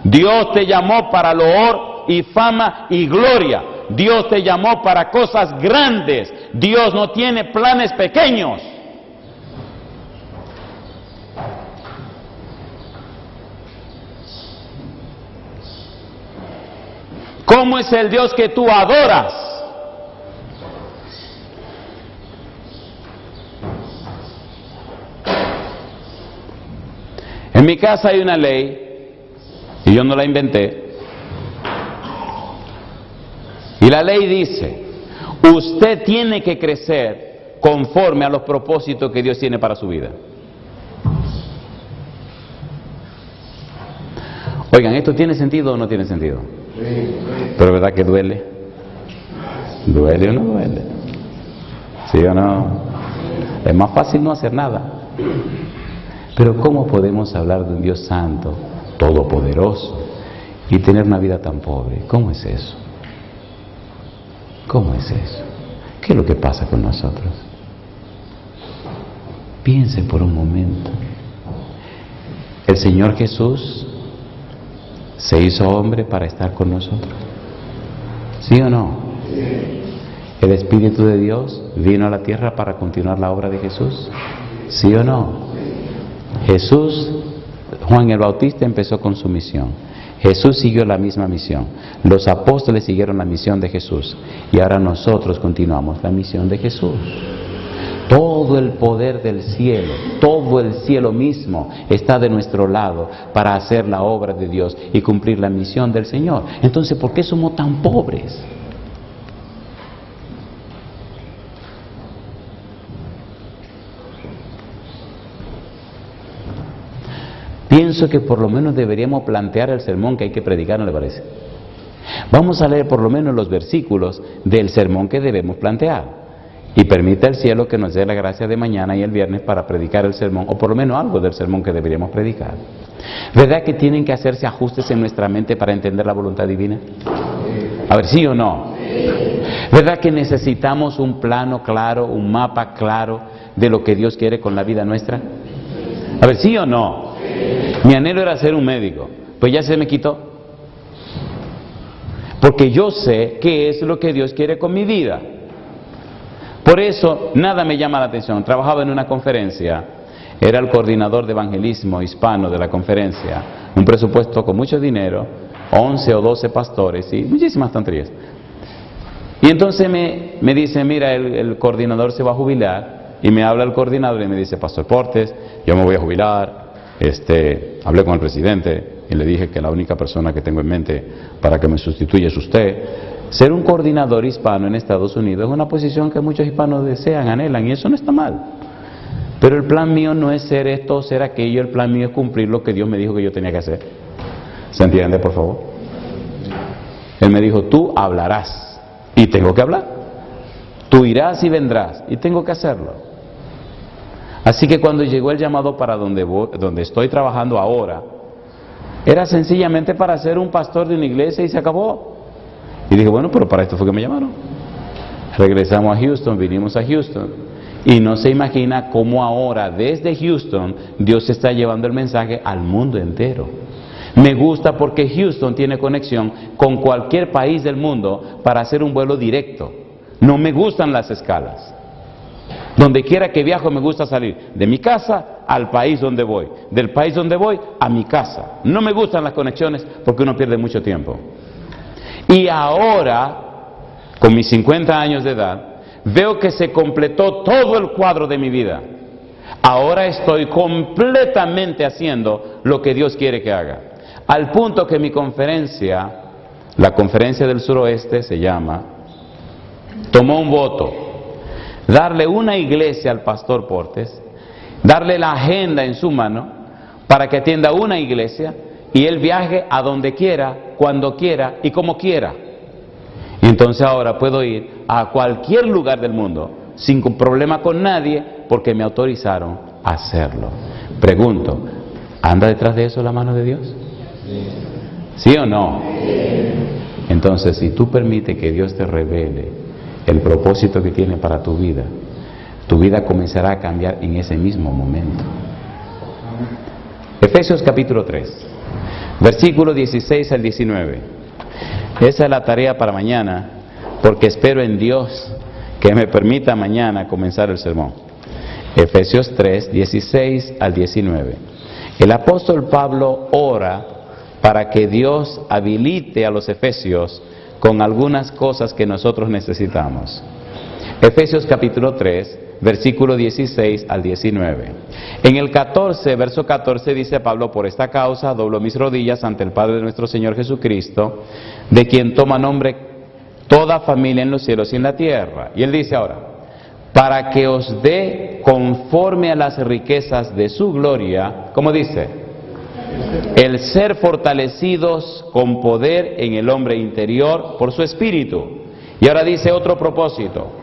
Dios te llamó para loor y fama y gloria. Dios te llamó para cosas grandes. Dios no tiene planes pequeños. ¿Cómo es el Dios que tú adoras? En mi casa hay una ley, y yo no la inventé, y la ley dice, usted tiene que crecer conforme a los propósitos que Dios tiene para su vida. Oigan, ¿esto tiene sentido o no tiene sentido? Pero ¿verdad que duele? ¿Duele o no duele? ¿Sí o no? Es más fácil no hacer nada. Pero ¿cómo podemos hablar de un Dios santo, todopoderoso, y tener una vida tan pobre? ¿Cómo es eso? ¿Cómo es eso? ¿Qué es lo que pasa con nosotros? Piensen por un momento. El Señor Jesús se hizo hombre para estar con nosotros. ¿Sí o no? El Espíritu de Dios vino a la tierra para continuar la obra de Jesús. ¿Sí o no? Jesús, Juan el Bautista empezó con su misión. Jesús siguió la misma misión. Los apóstoles siguieron la misión de Jesús. Y ahora nosotros continuamos la misión de Jesús. Todo el poder del cielo, todo el cielo mismo está de nuestro lado para hacer la obra de Dios y cumplir la misión del Señor. Entonces, ¿por qué somos tan pobres? Pienso que por lo menos deberíamos plantear el sermón que hay que predicar, ¿no le parece? Vamos a leer por lo menos los versículos del sermón que debemos plantear. Y permita el cielo que nos dé la gracia de mañana y el viernes para predicar el sermón, o por lo menos algo del sermón que deberíamos predicar. ¿Verdad que tienen que hacerse ajustes en nuestra mente para entender la voluntad divina? A ver, ¿sí o no? ¿Verdad que necesitamos un plano claro, un mapa claro de lo que Dios quiere con la vida nuestra? A ver, ¿sí o no? Mi anhelo era ser un médico, pues ya se me quitó. Porque yo sé qué es lo que Dios quiere con mi vida. Por eso nada me llama la atención. Trabajaba en una conferencia, era el coordinador de evangelismo hispano de la conferencia, un presupuesto con mucho dinero, 11 o 12 pastores y muchísimas tonterías. Y entonces me dice, mira, el coordinador se va a jubilar, y me habla el coordinador y me dice, Pastor Portes, yo me voy a jubilar, hablé con el presidente y le dije que la única persona que tengo en mente para que me sustituya es usted. Ser un coordinador hispano en Estados Unidos es una posición que muchos hispanos desean, anhelan, y eso no está mal. Pero el plan mío no es ser esto o ser aquello, el plan mío es cumplir lo que Dios me dijo que yo tenía que hacer. ¿Se entiende, por favor? Él me dijo, tú hablarás, y tengo que hablar. Tú irás y vendrás, y tengo que hacerlo. Así que cuando llegó el llamado para donde estoy trabajando ahora, era sencillamente para ser un pastor de una iglesia y se acabó. Y dije, bueno, pero para esto fue que me llamaron. Regresamos a Houston, vinimos a Houston. Y no se imagina cómo ahora, desde Houston, Dios está llevando el mensaje al mundo entero. Me gusta porque Houston tiene conexión con cualquier país del mundo para hacer un vuelo directo. No me gustan las escalas. Donde quiera que viajo me gusta salir de mi casa al país donde voy, del país donde voy a mi casa. No me gustan las conexiones porque uno pierde mucho tiempo. Y ahora, con mis 50 años de edad, veo que se completó todo el cuadro de mi vida. Ahora estoy completamente haciendo lo que Dios quiere que haga. Al punto que mi conferencia, la conferencia del suroeste se llama, tomó un voto. Darle una iglesia al pastor Portes, darle la agenda en su mano para que atienda una iglesia y Él viaje a donde quiera, cuando quiera y como quiera. Y entonces ahora puedo ir a cualquier lugar del mundo sin problema con nadie porque me autorizaron a hacerlo. Pregunto, ¿anda detrás de eso la mano de Dios? ¿Sí o no? Entonces, si tú permites que Dios te revele el propósito que tiene para tu vida comenzará a cambiar en ese mismo momento. Efesios capítulo 3, versículos 16 al 19. Esa es la tarea para mañana, porque espero en Dios que me permita mañana comenzar el sermón. Efesios 3, 16 al 19. El apóstol Pablo ora para que Dios habilite a los efesios con algunas cosas que nosotros necesitamos. Efesios capítulo 3, versículo 16 al 19. En el 14, verso 14 dice Pablo: por esta causa doblo mis rodillas ante el Padre de nuestro Señor Jesucristo, de quien toma nombre toda familia en los cielos y en la tierra. Y él dice ahora: para que os dé conforme a las riquezas de su gloria, ¿cómo dice? El ser fortalecidos con poder en el hombre interior por su espíritu. Y ahora dice otro propósito: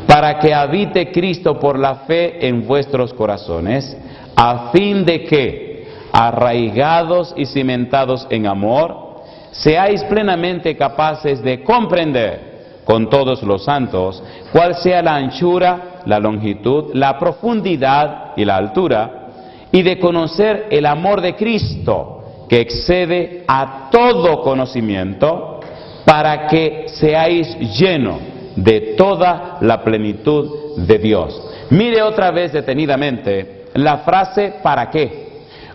para que habite Cristo por la fe en vuestros corazones, a fin de que, arraigados y cimentados en amor, seáis plenamente capaces de comprender con todos los santos cuál sea la anchura, la longitud, la profundidad y la altura, y de conocer el amor de Cristo, que excede a todo conocimiento, para que seáis llenos de toda la plenitud de Dios. Mire otra vez detenidamente la frase ¿para qué?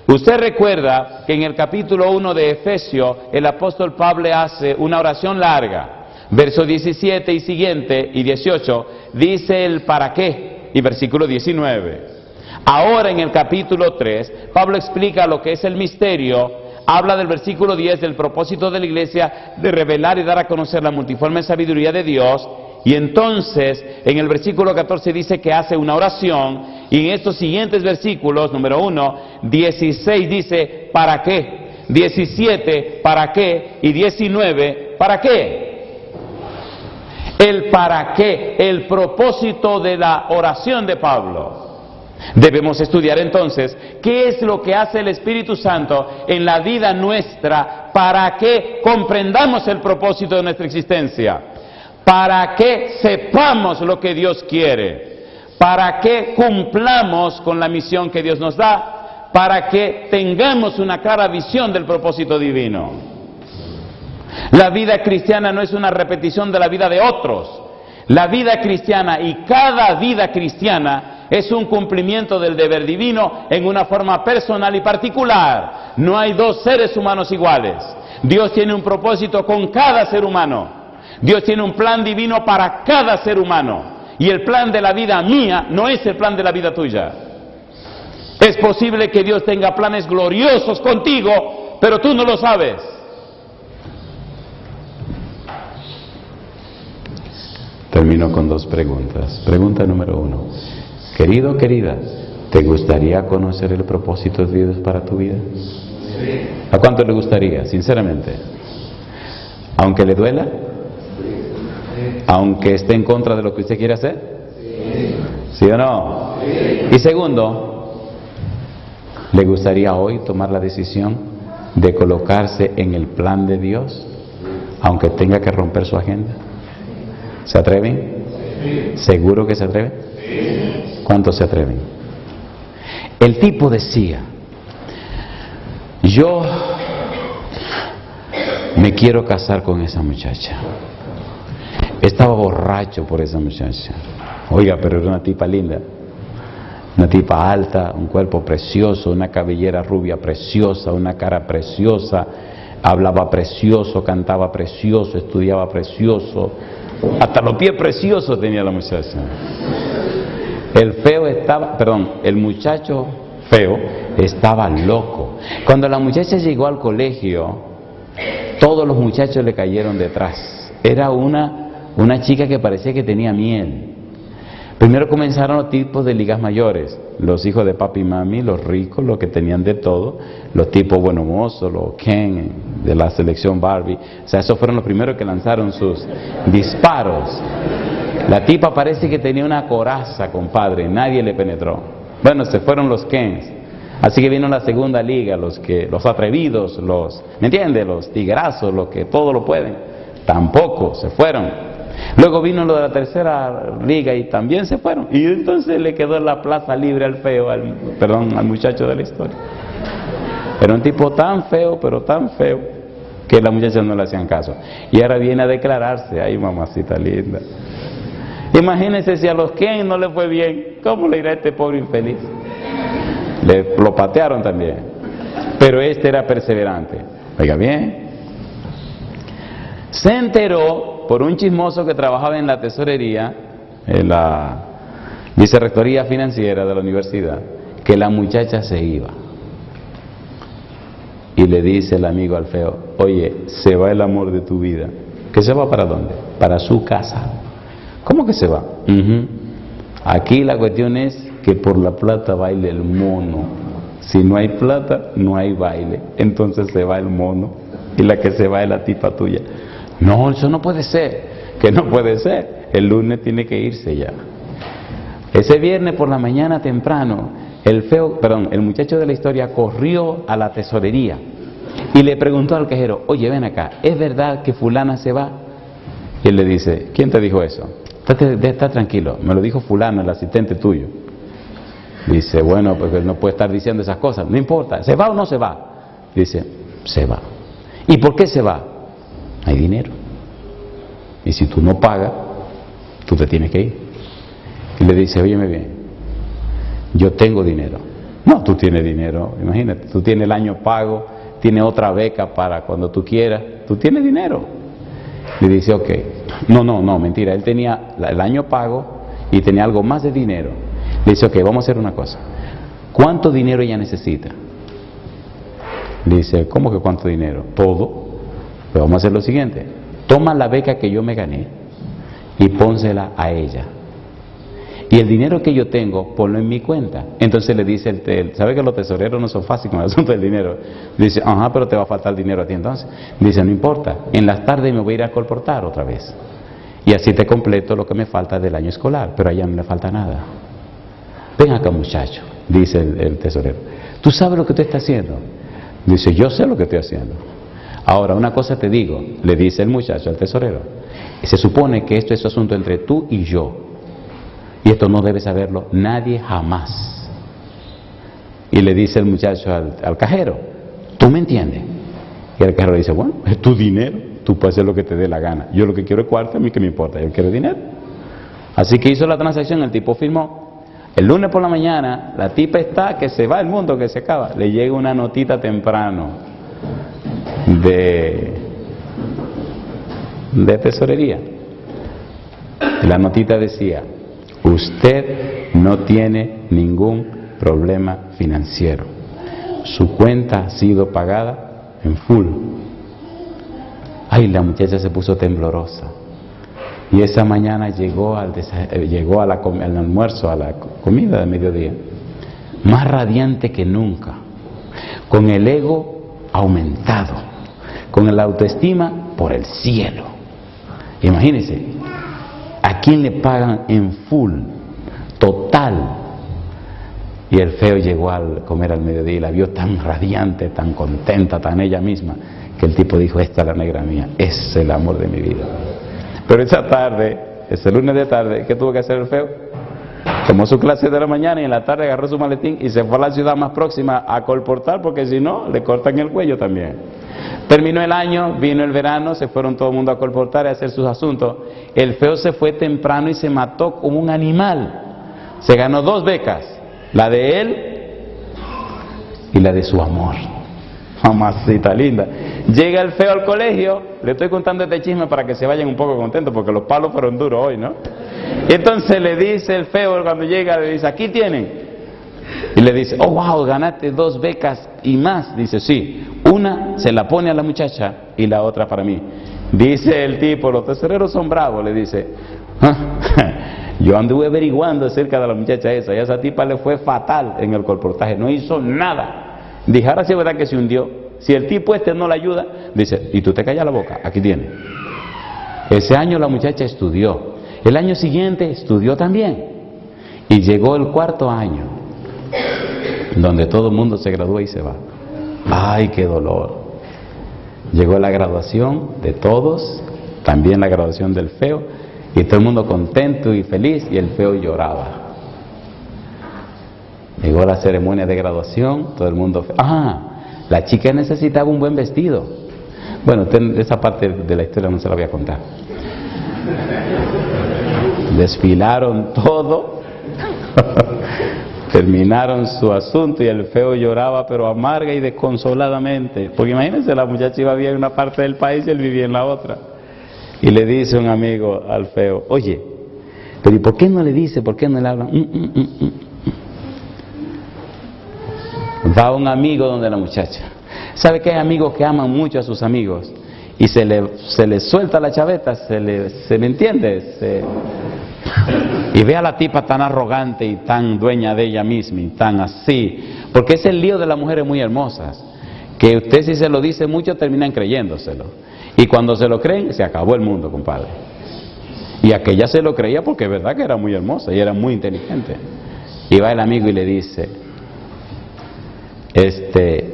Usted recuerda que en el capítulo 1 de Efesios el apóstol Pablo hace una oración larga. Verso 17 y siguiente y 18 dice el ¿para qué? Y versículo 19. Ahora en el capítulo 3 Pablo explica lo que es el misterio. Habla del versículo 10 del propósito de la iglesia de revelar y dar a conocer la multiforme sabiduría de Dios. Y entonces en el versículo 14 dice que hace una oración, y en estos siguientes versículos, número 1, 16 dice ¿para qué? 17 ¿para qué? Y 19 ¿para qué? El para qué, el propósito de la oración de Pablo. Debemos estudiar entonces qué es lo que hace el Espíritu Santo en la vida nuestra para que comprendamos el propósito de nuestra existencia, para que sepamos lo que Dios quiere, para que cumplamos con la misión que Dios nos da, para que tengamos una clara visión del propósito divino. La vida cristiana no es una repetición de la vida de otros. La vida cristiana y cada vida cristiana es un cumplimiento del deber divino en una forma personal y particular. No hay dos seres humanos iguales. Dios tiene un propósito con cada ser humano. Dios tiene un plan divino para cada ser humano. Y el plan de la vida mía no es el plan de la vida tuya. Es posible que Dios tenga planes gloriosos contigo, pero tú no lo sabes. Termino con dos preguntas. Pregunta número 1. Querido, querida, ¿te gustaría conocer el propósito de Dios para tu vida? Sí. ¿A cuánto le gustaría, sinceramente? ¿Aunque le duela? Sí. ¿Aunque esté en contra de lo que usted quiere hacer? Sí. ¿Sí o no? Sí. Y segundo, ¿le gustaría hoy tomar la decisión de colocarse en el plan de Dios, aunque tenga que romper su agenda? ¿Se atreven? Sí. ¿Seguro que se atreven? Sí. ¿Cuántos se atreven? El tipo decía: yo me quiero casar con esa muchacha. Estaba borracho por esa muchacha. Oiga, pero era una tipa linda, una tipa alta, un cuerpo precioso, una cabellera rubia preciosa, una cara preciosa, hablaba precioso, cantaba precioso, estudiaba precioso. Hasta los pies preciosos tenía la muchacha. El muchacho feo estaba loco. Cuando la muchacha llegó al colegio, todos los muchachos le cayeron detrás. Era una chica que parecía que tenía miel. Primero comenzaron los tipos de ligas mayores, los hijos de papi y mami, los ricos, los que tenían de todo, los tipos buenos mozos, los Ken de la selección Barbie. O sea, esos fueron los primeros que lanzaron sus disparos. La tipa parece que tenía una coraza, compadre, nadie le penetró. Bueno, se fueron los Kens. Así que vino la segunda liga, los atrevidos, ¿me entiendes? Los tigrazos, los que todo lo pueden. Tampoco se fueron. Luego vino lo de la tercera liga y también se fueron. Y entonces le quedó la plaza libre al feo, al muchacho de la historia. Era un tipo tan feo, pero tan feo, que las muchachas no le hacían caso. Y ahora viene a declararse, ay mamacita linda. Imagínense si a los Ken no le fue bien, ¿cómo le irá a este pobre infeliz? Lo patearon también. Pero este era perseverante. Oiga bien. Se enteró por un chismoso que trabajaba en la tesorería, en la vicerrectoría financiera de la universidad, que la muchacha se iba. Y le dice el amigo al feo, oye, se va el amor de tu vida. ¿Que se va para dónde? Para su casa. ¿Cómo que se va? Aquí la cuestión es que por la plata baile el mono. Si no hay plata, no hay baile. Entonces se va el mono y la que se va es la tipa tuya. No, eso no puede ser. Que no puede ser. El lunes tiene que irse ya. Ese viernes por la mañana temprano, el muchacho de la historia corrió a la tesorería y le preguntó al cajero, oye, ven acá, ¿es verdad que fulana se va? Y él le dice, ¿quién te dijo eso? Está tranquilo, me lo dijo fulano, el asistente tuyo. Dice, bueno, pues no puede estar diciendo esas cosas, no importa, ¿se va o no se va? Dice, se va. ¿Y por qué se va? Hay dinero. Y si tú no pagas, tú te tienes que ir. Y le dice, óyeme bien, yo tengo dinero. No, tú tienes dinero, imagínate, tú tienes el año pago, tienes otra beca para cuando tú quieras, tú tienes dinero. Le dice, ok, no, mentira, él tenía el año pago y tenía algo más de dinero. Le dice, ok, vamos a hacer una cosa, ¿cuánto dinero ella necesita? Le dice, ¿cómo que cuánto dinero? Todo. Pero vamos a hacer lo siguiente, toma la beca que yo me gané y pónsela a ella. Y el dinero que yo tengo, ponlo en mi cuenta. Entonces le dice ¿sabe que los tesoreros no son fáciles con el asunto del dinero? Dice, ajá, pero te va a faltar dinero a ti entonces. Dice, no importa, en las tardes me voy a ir a colportar otra vez. Y así te completo lo que me falta del año escolar, pero a ella no le falta nada. Ven acá, muchacho, dice el tesorero. ¿Tú sabes lo que tú estás haciendo? Dice, yo sé lo que estoy haciendo. Ahora, una cosa te digo, le dice el muchacho al tesorero. Se supone que esto es asunto entre tú y yo. Y esto no debe saberlo nadie jamás. Y le dice el muchacho al cajero, ¿tú me entiendes? Y el cajero dice, bueno, es tu dinero, tú puedes hacer lo que te dé la gana. Yo lo que quiero es cuarto, a mí que me importa, yo quiero dinero. Así que hizo la transacción, el tipo firmó. El lunes por la mañana, la tipa está que se va el mundo, que se acaba. Le llega una notita temprano de tesorería. Y la notita decía, usted no tiene ningún problema financiero. Su cuenta ha sido pagada en full. Ay, la muchacha se puso temblorosa. Y esa mañana llegó al almuerzo, a la comida de mediodía, más radiante que nunca, con el ego aumentado, con la autoestima por el cielo. Imagínense, ¿a quién le pagan en full, total? Y el feo llegó a comer al mediodía y la vio tan radiante, tan contenta, tan ella misma, que el tipo dijo, esta es la negra mía, es el amor de mi vida. Pero esa tarde, ese lunes de tarde, ¿qué tuvo que hacer el feo? Tomó su clase de la mañana y en la tarde agarró su maletín y se fue a la ciudad más próxima a colportar, porque si no, le cortan el cuello también. Terminó el año, vino el verano, se fueron todo el mundo a colportar y a hacer sus asuntos. El feo se fue temprano y se mató como un animal. Se ganó 2 becas, la de él y la de su amor. Mamacita linda. Llega el feo al colegio, le estoy contando este chisme para que se vayan un poco contentos, porque los palos fueron duros hoy, ¿no? Y entonces le dice el feo, cuando llega, le dice, aquí tienen. Y le dice, oh wow, ganaste 2 becas y más. Dice, sí, una se la pone a la muchacha y la otra para mí. Dice el tipo, los tesoreros son bravos, le dice, Yo anduve averiguando acerca de la muchacha esa, y a esa tipa le fue fatal en el colportaje, no hizo nada. Dije, ahora sí es verdad que se hundió. Si el tipo no la ayuda, dice, y tú te callas la boca, aquí tienes. Ese año la muchacha estudió, el año siguiente estudió también, y llegó el cuarto año, donde todo el mundo se gradúa y se va. ¡Ay, qué dolor! Llegó la graduación de todos, también la graduación del feo, y todo el mundo contento y feliz, y el feo lloraba. Llegó la ceremonia de graduación, todo el mundo... la chica necesitaba un buen vestido. Bueno, esa parte de la historia no se la voy a contar. Desfilaron todo, terminaron su asunto y el feo lloraba, pero amarga y desconsoladamente. Porque imagínense, la muchacha iba a vivir en una parte del país y él vivía en la otra. Y le dice un amigo al feo, oye, pero ¿y por qué no le dice, por qué no le habla? Va un amigo donde la muchacha. ¿Sabe que hay amigos que aman mucho a sus amigos? Y se le suelta la chaveta, se le entiende. Y ve a la tipa tan arrogante y tan dueña de ella misma y tan así. Porque es el lío de las mujeres muy hermosas. Que usted si se lo dice mucho terminan creyéndoselo. Y cuando se lo creen, se acabó el mundo, compadre. Y aquella se lo creía porque es verdad que era muy hermosa y era muy inteligente. Y va el amigo y le dice,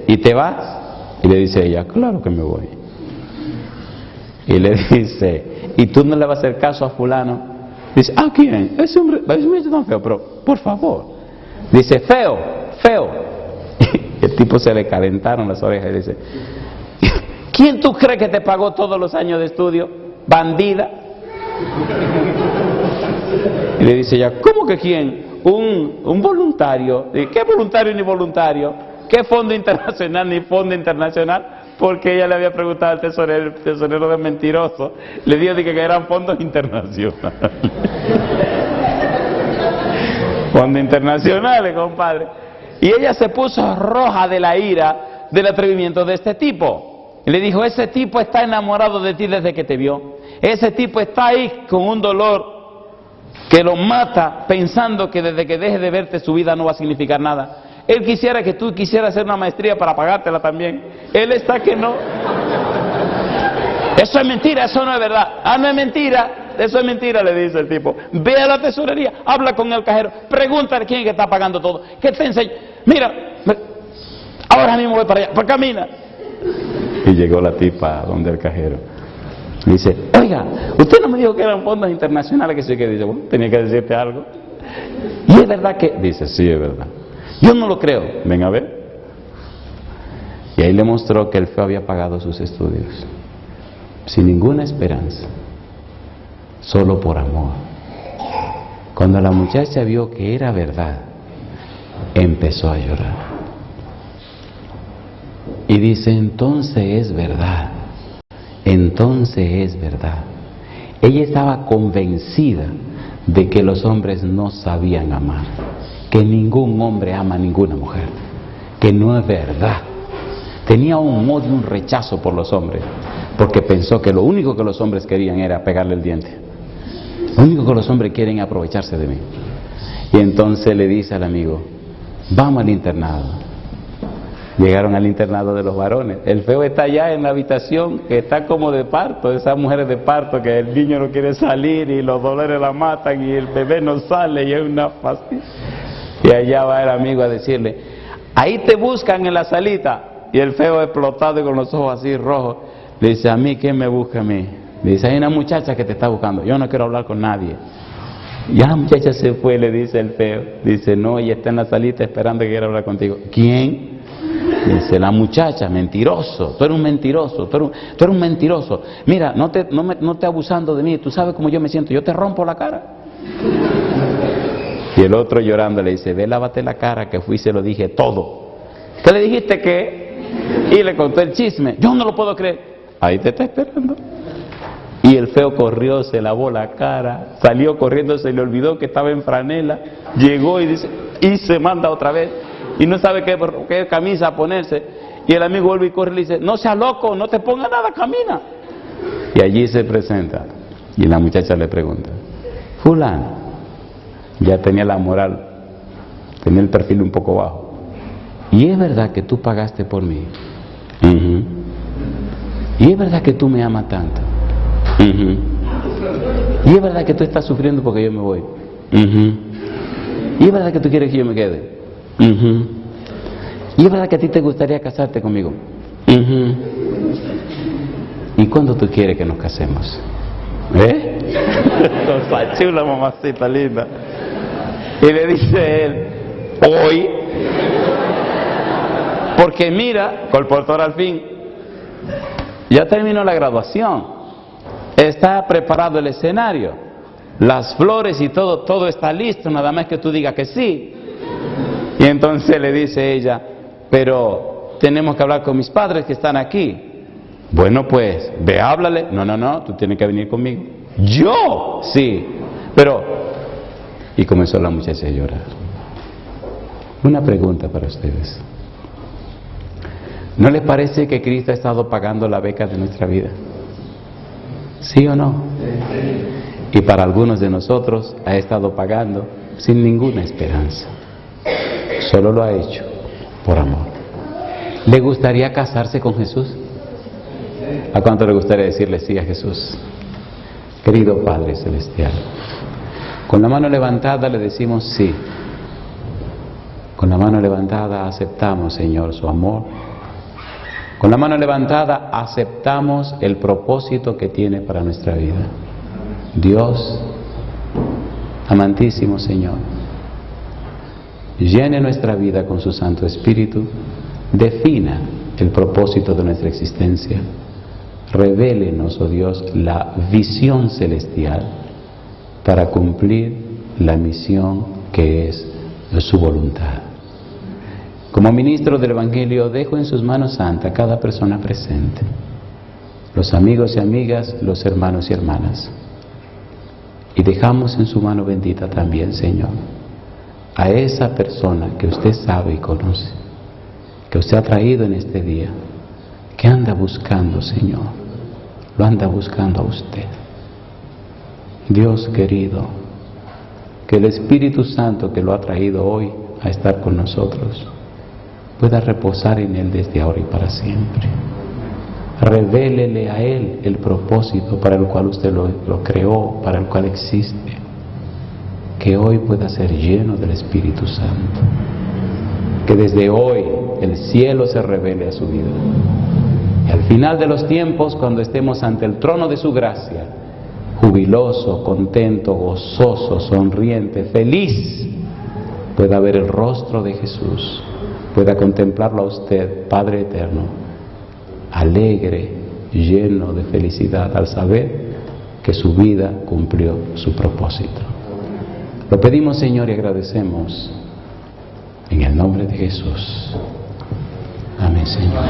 ¿y te vas? Y le dice ella, claro que me voy. Y le dice, ¿y tú no le vas a hacer caso a fulano? Dice, ¿quién? Ese hombre es tan feo, pero por favor. Dice, feo. El tipo se le calentaron las orejas y dice, ¿quién tú crees que te pagó todos los años de estudio? Bandida. Y le dice ella, ¿cómo que quién? Un voluntario. ¿Qué voluntario ni voluntario? ¿Qué fondo internacional ni fondo internacional? Porque ella le había preguntado al tesorero de mentiroso. Le dijo que eran fondos internacionales. Fondos internacionales, compadre. Y ella se puso roja de la ira del atrevimiento de este tipo. Y le dijo, ese tipo está enamorado de ti desde que te vio. Ese tipo está ahí con un dolor que lo mata, pensando que desde que deje de verte su vida no va a significar nada. Él quisiera que tú quisieras hacer una maestría para pagártela también. Él está que no. Eso es mentira, eso no es verdad. No es mentira, eso es mentira, le dice el tipo. Ve a la tesorería, habla con el cajero, pregúntale quién es que está pagando todo. ¿Qué te enseña? Mira, ahora mismo voy para allá, pues camina. Y llegó la tipa donde el cajero. Dice, oiga, usted no me dijo que eran fondos internacionales, que sí, que dice, bueno, tenía que decirte algo. Y es verdad que, dice, sí, es verdad. Yo no lo creo, ven a ver. Y ahí le mostró que el feo había pagado sus estudios, sin ninguna esperanza, solo por amor. Cuando la muchacha vio que era verdad, empezó a llorar. Y dice, entonces es verdad. Entonces es verdad. Ella estaba convencida de que los hombres no sabían amar, que ningún hombre ama a ninguna mujer, que no es verdad. Tenía un odio, un rechazo por los hombres, porque pensó que lo único que los hombres querían era pegarle el diente. Lo único que los hombres quieren es aprovecharse de mí. Y entonces le dice al amigo, vamos al internado. Llegaron al internado de los varones. El feo está allá en la habitación, que está como de parto, esas mujeres de parto que el niño no quiere salir y los dolores la matan y el bebé no sale y es una fastidia. Y allá va el amigo a decirle, ahí te buscan en la salita. Y el feo explotado y con los ojos así rojos, le dice, ¿a mí quién me busca a mí? Le dice, hay una muchacha que te está buscando, yo no quiero hablar con nadie. Ya la muchacha se fue, le dice el feo. Dice, no, ella está en la salita esperando que quiera hablar contigo. ¿Quién? Dice, la muchacha, mentiroso, tú eres un mentiroso, tú eres un mentiroso. Mira, no te abusando de mí, tú sabes cómo yo me siento, yo te rompo la cara. Y el otro llorando le dice, ve, lávate la cara, que fui y se lo dije todo. ¿Qué le dijiste qué? Y le contó el chisme. Yo no lo puedo creer. Ahí te está esperando. Y el feo corrió, se lavó la cara, salió corriendo, se le olvidó que estaba en franela, llegó y dice, y se manda otra vez. Y no sabe qué camisa ponerse. Y el amigo vuelve y corre y le dice, no seas loco, no te pongas nada, camina. Y allí se presenta. Y la muchacha le pregunta, fulano, Ya tenía la moral, tenía el perfil un poco bajo. Y es verdad que tú pagaste por mí. Y es verdad que tú me amas tanto. Y es verdad que tú estás sufriendo porque yo me voy. Y es verdad que tú quieres que yo me quede. Y es verdad que a ti te gustaría casarte conmigo. ¿Y cuándo tú quieres que nos casemos? Cosa chula, mamacita linda. Y le dice él, hoy. Porque mira, colportor al fin, ya terminó la graduación, está preparado el escenario, las flores y todo está listo, nada más que tú digas que sí. Y entonces le dice ella, pero tenemos que hablar con mis padres que están aquí. Bueno, pues, ve, háblale. No, tú tienes que venir conmigo. ¿Yo? Sí, pero... Y comenzó la muchacha a llorar. Una pregunta para ustedes. ¿No les parece que Cristo ha estado pagando la beca de nuestra vida? ¿Sí o no? Y para algunos de nosotros ha estado pagando sin ninguna esperanza. Solo lo ha hecho por amor. ¿Le gustaría casarse con Jesús? ¿A cuánto le gustaría decirle sí a Jesús? Querido Padre Celestial, con la mano levantada le decimos sí. Con la mano levantada aceptamos, Señor, su amor. Con la mano levantada aceptamos el propósito que tiene para nuestra vida. Dios, amantísimo Señor, llene nuestra vida con su Santo Espíritu, defina el propósito de nuestra existencia, revélenos, oh Dios, la visión celestial para cumplir la misión que es su voluntad. Como ministro del Evangelio, dejo en sus manos santas a cada persona presente, los amigos y amigas, los hermanos y hermanas. Y dejamos en su mano bendita también, Señor, a esa persona que usted sabe y conoce, que usted ha traído en este día, que anda buscando, Señor, lo anda buscando a usted. Dios querido, que el Espíritu Santo que lo ha traído hoy a estar con nosotros, pueda reposar en él desde ahora y para siempre. Revélele a él el propósito para el cual usted lo creó, para el cual existe. Que hoy pueda ser lleno del Espíritu Santo. Que desde hoy el cielo se revele a su vida. Y al final de los tiempos, cuando estemos ante el trono de su gracia, jubiloso, contento, gozoso, sonriente, feliz, pueda ver el rostro de Jesús, pueda contemplarlo a usted, Padre eterno, alegre, lleno de felicidad al saber que su vida cumplió su propósito. Lo pedimos, Señor, y agradecemos en el nombre de Jesús. Amén, Señor.